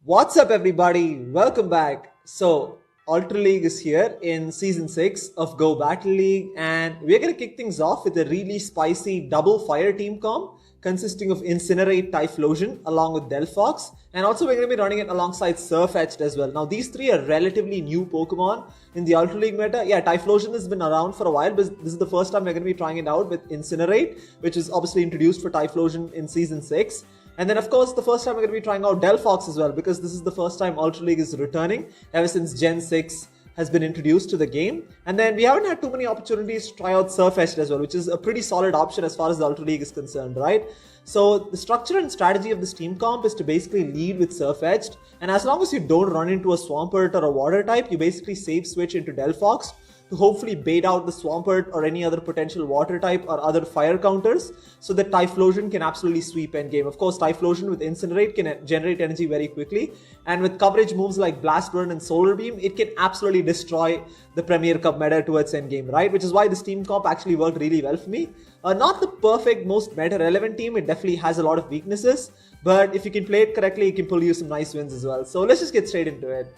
What's up, everybody? Welcome back. So, Ultra League is here in Season 6 of Go Battle League, and we're going to kick things off with a really spicy double fire team comp consisting of Incinerate, TYPHLOSION along with Delphox, and also we're going to be running it alongside Sirfetch'D as well. Now, these three are relatively new Pokemon in the Ultra League meta. Yeah, TYPHLOSION has been around for a while, but this is the first time we're going to be trying it out with Incinerate, which is obviously introduced for TYPHLOSION in Season 6. And then, of course, the first time we're going to be trying out Delphox as well, because this is the first time Ultra League is returning ever since Gen 6 has been introduced to the game. And then we haven't had too many opportunities to try out Sirfetch'D as well, which is a pretty solid option as far as the Ultra League is concerned, right? So the structure and strategy of this team comp is to basically lead with Sirfetch'd, and as long as you don't run into a Swampert or a water type, you basically save switch into Delphox to hopefully bait out the Swampert or any other potential water type or other fire counters so that TYPHLOSION can absolutely sweep endgame. Of course, TYPHLOSION with Incinerate can generate energy very quickly, and with coverage moves like Blast Burn and Solar Beam, it can absolutely destroy the Premier Cup meta towards endgame, right? Which is why this team comp actually worked really well for me. Not the perfect, most meta-relevant team, it definitely has a lot of weaknesses, but if you can play it correctly, it can pull you some nice wins as well. So let's just get straight into it.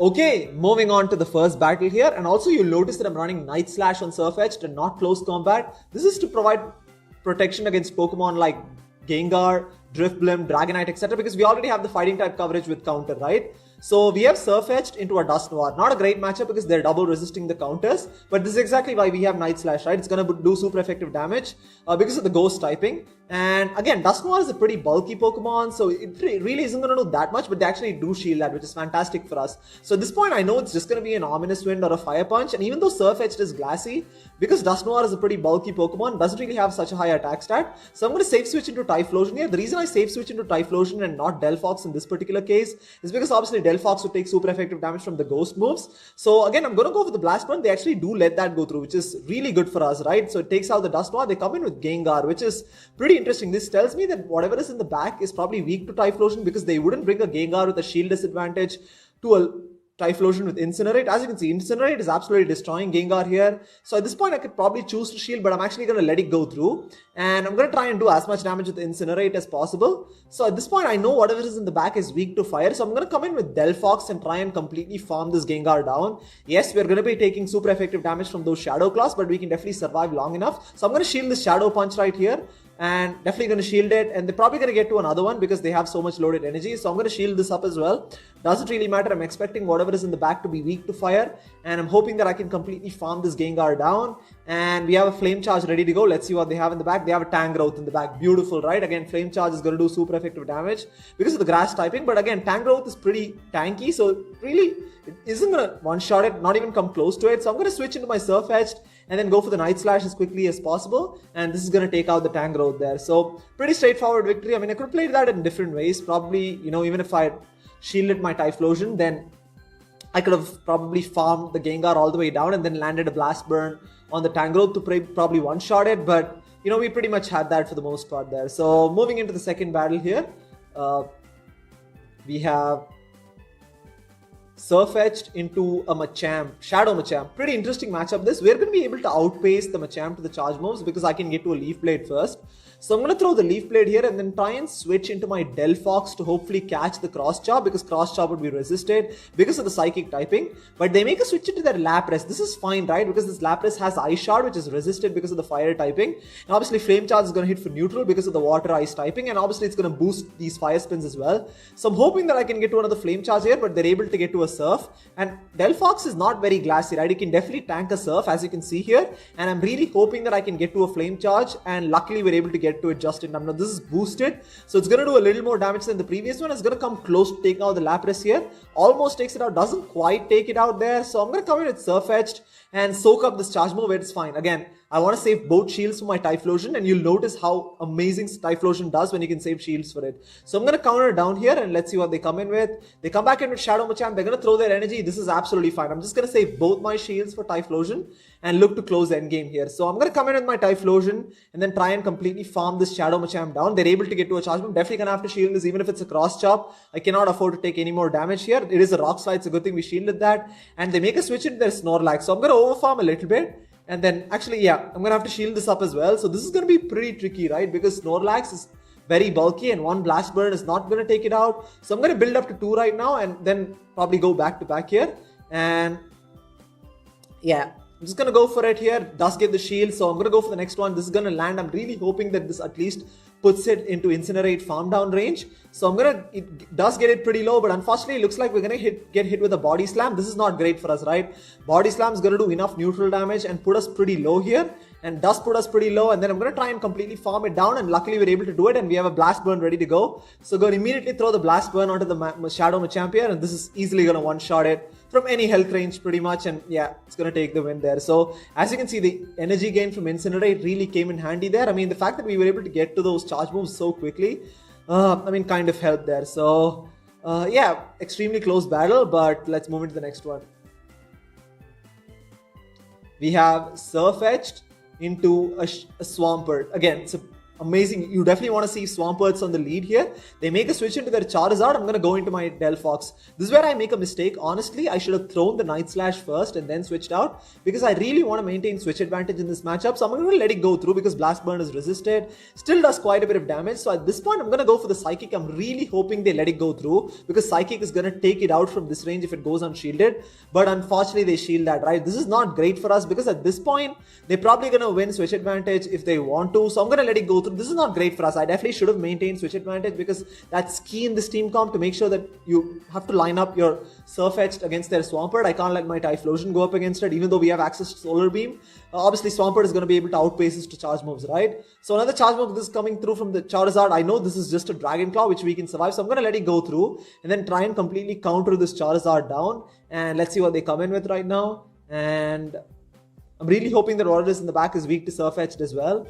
Okay, moving on to the first battle here, and also you'll notice that I'm running Night Slash on Sirfetch'D and not Close Combat. This is to provide protection against Pokemon like Gengar, Drifblim, Dragonite, etc. because we already have the fighting type coverage with counter, right? So we have Sirfetch'D into a Dusknoir. Not a great matchup because they're double resisting the counters, but this is exactly why we have Night Slash, right? It's going to do super effective damage because of the ghost typing. And again, Dusknoir is a pretty bulky Pokemon, so it really isn't going to do that much, but they actually do shield that, which is fantastic for us. So at this point, I know it's just going to be an Ominous Wind or a Fire Punch, and even though Sirfetch'd is glassy, because Dusknoir is a pretty bulky Pokemon, doesn't really have such a high attack stat, so I'm going to safe switch into TYPHLOSION here. The reason I safe switch into TYPHLOSION and not Delphox in this particular case is because obviously Delphox would take super effective damage from the ghost moves. So again, I'm going to go for the Blast Burn. They actually do let that go through, which is really good for us, right? So it takes out the Dusknoir. They come in with Gengar, which is pretty interesting. This tells me that whatever is in the back is probably weak to TYPHLOSION because they wouldn't bring a Gengar with a shield disadvantage to a TYPHLOSION with Incinerate. As you can see, Incinerate is absolutely destroying Gengar here. So at this point, I could probably choose to shield, but I'm actually going to let it go through. And I'm going to try and do as much damage with Incinerate as possible. So at this point, I know whatever is in the back is weak to fire. So I'm going to come in with Delphox and try and completely farm this Gengar down. Yes, we're going to be taking super effective damage from those Shadow Claws, but we can definitely survive long enough. So I'm going to shield this Shadow Punch right here. And definitely going to shield it, and they're probably going to get to another one because they have so much loaded energy. So I'm going to shield this up as well. Doesn't really matter. I'm expecting whatever is in the back to be weak to fire, and I'm hoping that I can completely farm this Gengar down. And we have a Flame Charge ready to go. Let's see what they have in the back. They have a Tangrowth in the back. Beautiful, right? Again, Flame Charge is going to do super effective damage because of the grass typing. But again, Tangrowth is pretty tanky, so really it isn't going to one-shot it, not even come close to it. So I'm going to switch into my Sirfetch'D and then go for the Night Slash as quickly as possible. And this is going to take out the Tangrowth there. So pretty straightforward victory. I mean, I could have played that in different ways. Probably, even if I shielded my TYPHLOSION, then I could have probably farmed the Gengar all the way down and then landed a Blast Burn on the Tangrowth to probably one-shot it. But, we pretty much had that for the most part there. So moving into the second battle here, we have Sirfetch'd into a Machamp, Shadow Machamp. Pretty interesting matchup this. We're going to be able to outpace the Machamp to the charge moves because I can get to a Leaf Blade first. So I'm going to throw the Leaf Blade here and then try and switch into my Delphox to hopefully catch the Cross Chop because Cross Chop would be resisted because of the Psychic typing. But they make a switch into their Lapras. This is fine, right? Because this Lapras has Ice Shard, which is resisted because of the Fire typing. And obviously Flame Charge is going to hit for neutral because of the Water Ice typing. And obviously it's going to boost these Fire Spins as well. So I'm hoping that I can get to another Flame Charge here, but they're able to get to a Surf. And Delphox is not very glassy, right? It can definitely tank a Surf, as you can see here. And I'm really hoping that I can get to a Flame Charge. And luckily we're able to get to it just in time. Now this is boosted, so it's going to do a little more damage than the previous one. It's going to come close to taking out the Lapras here. Almost takes it out, doesn't quite take it out there. So I'm going to come in with Sirfetch'd and soak up this charge move. It's fine. Again, I want to save both shields for my TYPHLOSION, and you'll notice how amazing TYPHLOSION does when you can save shields for it. So I'm going to counter down here and let's see what they come in with. They come back in with Shadow Machamp. They're going to throw their energy. This is absolutely fine. I'm just going to save both my shields for TYPHLOSION and look to close endgame here. So I'm going to come in with my TYPHLOSION and then try and completely farm this Shadow Machamp down. They're able to get to a charge move. Definitely going to have to shield this even if it's a cross chop. I cannot afford to take any more damage here. It is a Rock Slide. It's a good thing we shielded that. And they make a switch into their Snorlax. So I'm going to overfarm a little bit. And then actually, yeah, I'm going to have to shield this up as well. So this is going to be pretty tricky, right? Because Snorlax is very bulky, and one Blast Burn is not going to take it out. So I'm going to build up to 2 right now and then probably go back to back here. And yeah, I'm just going to go for it here. Does get the shield, so I'm going to go for the next one. This is going to land. I'm really hoping that this at least puts it into Incinerate farm down range. So it does get it pretty low, but unfortunately it looks like we're going to get hit with a Body Slam. This is not great for us, right? Body Slam is going to do enough neutral damage and put us pretty low here, and does put us pretty low. And then I'm going to try and completely farm it down, and luckily we're able to do it, and we have a Blast Burn ready to go. So go and immediately throw the Blast Burn onto the Shadow Machamp here, and this is easily going to one-shot it from any health range pretty much, and yeah, it's going to take the win there. So as you can see, the energy gain from Incinerate really came in handy there. I mean, the fact that we were able to get to those charge moves so quickly, kind of helped there. So yeah, extremely close battle, but let's move into the next one. We have Sirfetch'D into a Swampert. Again, it's amazing. You definitely want to see Swamperts on the lead here. They make a switch into their Charizard. I'm going to go into my Delphox. This is where I make a mistake. Honestly, I should have thrown the Night Slash first and then switched out, because I really want to maintain switch advantage in this matchup. So I'm going to let it go through because Blast Burn is resisted. Still does quite a bit of damage. So at this point, I'm going to go for the Psychic. I'm really hoping they let it go through, because Psychic is going to take it out from this range if it goes unshielded. But unfortunately, they shield that, right? This is not great for us, because at this point, they're probably going to win switch advantage if they want to. So I'm going to let it go through. This is not great for us. I definitely should have maintained switch advantage, because that's key in this team comp to make sure that you have to line up your Sirfetch'D against their Swampert. I can't let my Typhlosion go up against it, even though we have access to Solar Beam. Obviously, Swampert is going to be able to outpace us to charge moves, right? So another charge move, this is coming through from the Charizard. I know this is just a Dragon Claw, which we can survive. So I'm going to let it go through and then try and completely counter this Charizard down. And let's see what they come in with right now. And I'm really hoping that Rodriguez in the back is weak to Sirfetch'D as well.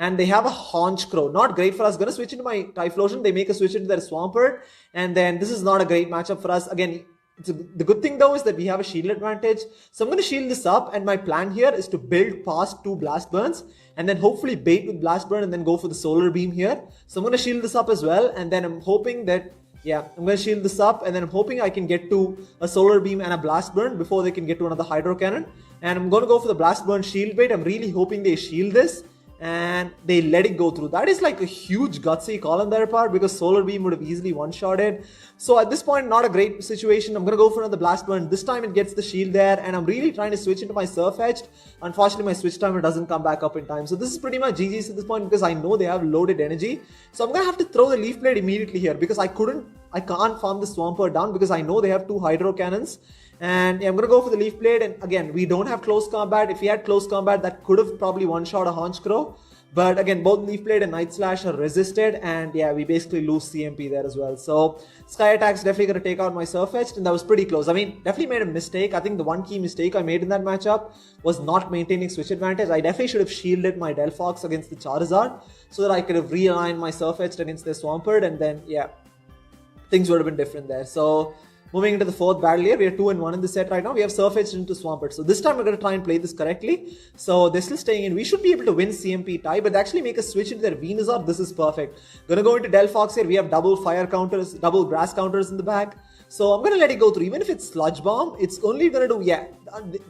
And they have a Haunch Crow. Not great for us. Going to switch into my Typhlosion. They make a switch into their Swampert. And then this is not a great matchup for us. Again, the good thing though is that we have a shield advantage. So I'm going to shield this up. And my plan here is to build past 2 Blast Burns. And then hopefully bait with Blast Burn and then go for the Solar Beam here. So I'm going to shield this up as well. And then I'm hoping that, yeah, I'm going to shield this up. And then I'm hoping I can get to a Solar Beam and a Blast Burn before they can get to another Hydro Cannon. And I'm going to go for the Blast Burn shield bait. I'm really hoping they shield this and they let it go through. That is like a huge gutsy call on their part, because Solar Beam would have easily one-shotted. So at this point, not a great situation. I'm going to go for another Blast Burn. This time it gets the shield there, and I'm really trying to switch into my Sirfetch'D. Unfortunately, my switch timer doesn't come back up in time. So this is pretty much GG's at this point, because I know they have loaded energy. So I'm going to have to throw the Leaf Blade immediately here, because I can't farm the Swampert down, because I know they have 2 Hydro Cannons. And yeah, I'm going to go for the Leaf Blade. And again, we don't have close combat. If we had close combat, that could have probably one-shot a Haunch Crow. But again, both Leaf Blade and Night Slash are resisted. And yeah, we basically lose CMP there as well. So Sky Attack's definitely going to take out my Sirfetch'D. And that was pretty close. I mean, definitely made a mistake. I think the one key mistake I made in that matchup was not maintaining switch advantage. I definitely should have shielded my Delphox against the Charizard, so that I could have realigned my Sirfetch'D against their Swampert. And then, yeah, things would have been different there. So moving into the 4th battle here, we are 2-1 in the set right now. We have Sirfetch'D into Swampert. So this time we're going to try and play this correctly. So they're still staying in. We should be able to win CMP tie, but they actually make a switch into their Venusaur. This is perfect. Going to go into Delphox here. We have double fire counters, double grass counters in the back. So I'm going to let it go through. Even if it's Sludge Bomb, it's only going to do, yeah,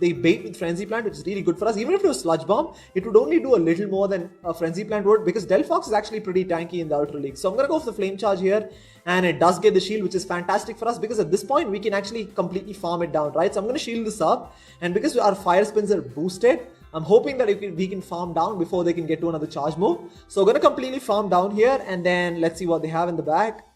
they bait with Frenzy Plant, which is really good for us. Even if it was Sludge Bomb, it would only do a little more than a Frenzy Plant would, because Delphox is actually pretty tanky in the Ultra League. So I'm going to go for the Flame Charge here, and it does get the shield, which is fantastic for us, because at this point, we can actually completely farm it down, right? So I'm going to shield this up, and because our Fire Spins are boosted, I'm hoping that we can farm down before they can get to another charge move. So we're going to completely farm down here, and then let's see what they have in the back.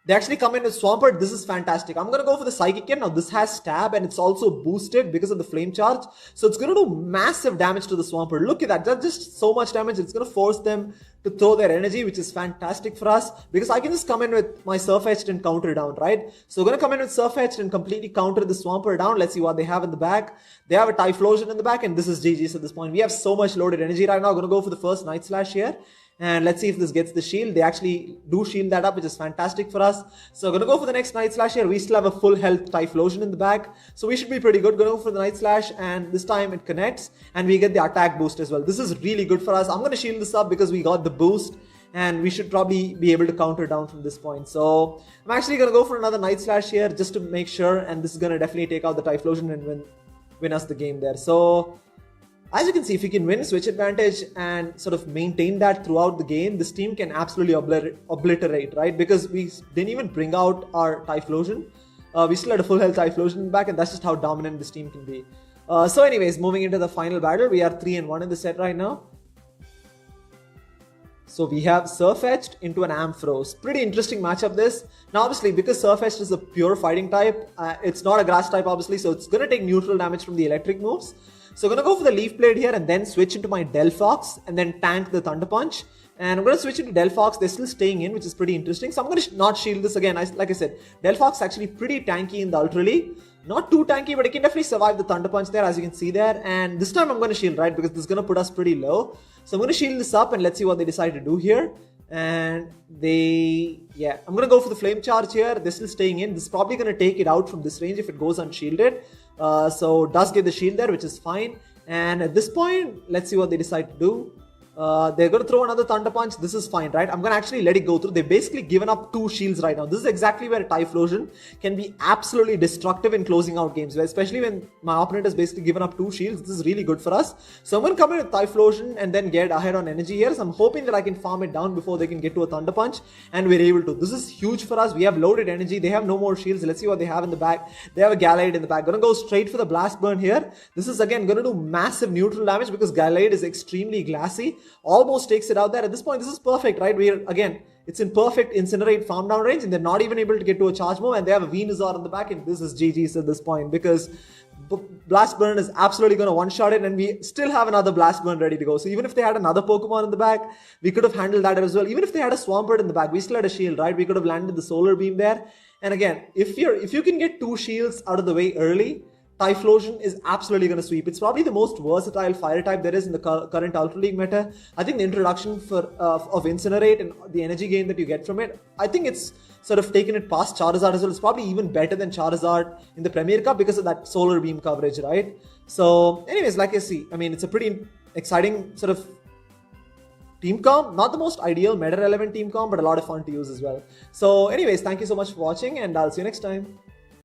They actually come in with Swampert. This is fantastic. I'm going to go for the Psychic here. Now, this has Stab, and it's also boosted because of the Flame Charge. So, it's going to do massive damage to the Swampert. Look at that. That's just so much damage. It's going to force them to throw their energy, which is fantastic for us, because I can just come in with my Sirfetch'D and counter down, right? So, we're going to come in with Sirfetch'D and completely counter the Swampert down. Let's see what they have in the back. They have a Typhlosion in the back, and this is GG's at this point. We have so much loaded energy right now. I'm going to go for the first Night Slash here. And let's see if this gets the shield. They actually do shield that up, which is fantastic for us. So, going to go for the next Night Slash here. We still have a full health Typhlosion in the back. So, we should be pretty good. Going to go for the Night Slash, and this time it connects. And we get the attack boost as well. This is really good for us. I'm going to shield this up because we got the boost. And we should probably be able to counter down from this point. So, I'm actually going to go for another Night Slash here just to make sure. And this is going to definitely take out the Typhlosion and win us the game there. So, As you can see, if you can win switch advantage and sort of maintain that throughout the game, this team can absolutely obliterate, right? Because we didn't even bring out our Typhlosion. We still had a full health Typhlosion back, and that's just how dominant this team can be. So anyways, moving into the final battle, we are 3-1 in the set right now. So we have Sirfetch'D into an Ampharos. Pretty interesting matchup this. Now obviously, because Sirfetch'D is a pure fighting type, it's not a grass type obviously, so it's going to take neutral damage from the electric moves. So I'm going to go for the Leaf Blade here and then switch into my Delphox and then tank the Thunder Punch. And I'm going to switch into Delphox. They're still staying in, which is pretty interesting. So I'm going to not shield this again. Like I said, Delphox is actually pretty tanky in the Ultra League. Not too tanky, but it can definitely survive the Thunder Punch there, as you can see there. And this time I'm going to shield, right? Because this is going to put us pretty low. So I'm going to shield this up and let's see what they decide to do here. And I'm going to go for the Flame Charge here. They're still staying in. This is probably going to take it out from this range if it goes unshielded. So does get the shield there, which is fine. And at this point, let's see what they decide to do. They're going to throw another Thunder Punch. This is fine, right? I'm going to actually let it go through. They've basically given up 2 shields right now. This is exactly where Typhlosion can be absolutely destructive in closing out games, especially when my opponent has basically given up 2 shields. This is really good for us. So I'm going to come in with Typhlosion and then get ahead on energy here. So I'm hoping that I can farm it down before they can get to a Thunder Punch. And we're able to. This is huge for us. We have loaded energy. They have no more shields. Let's see what they have in the back. They have a Gallade in the back. Going to go straight for the Blast Burn here. This is again going to do massive neutral damage because Gallade is extremely glassy. Almost takes it out there. At this point, this is perfect, right? It's in perfect Incinerate farm down range and they're not even able to get to a charge move and they have a Venusaur in the back and this is GG's at this point because Blast Burn is absolutely going to one-shot it and we still have another Blast Burn ready to go. So even if they had another Pokemon in the back, we could have handled that as well. Even if they had a Swampert in the back, we still had a shield, right? We could have landed the Solar Beam there. And again, if you can get 2 shields out of the way early, Typhlosion is absolutely going to sweep. It's probably the most versatile fire type there is in the current Ultra League meta. I think the introduction of Incinerate and the energy gain that you get from it, I think it's sort of taken it past Charizard as well. It's probably even better than Charizard in the Premier Cup because of that Solar Beam coverage, right? So anyways, like I see, I mean, it's a pretty exciting sort of team comp. Not the most ideal meta relevant team comp, but a lot of fun to use as well. So anyways, thank you so much for watching and I'll see you next time.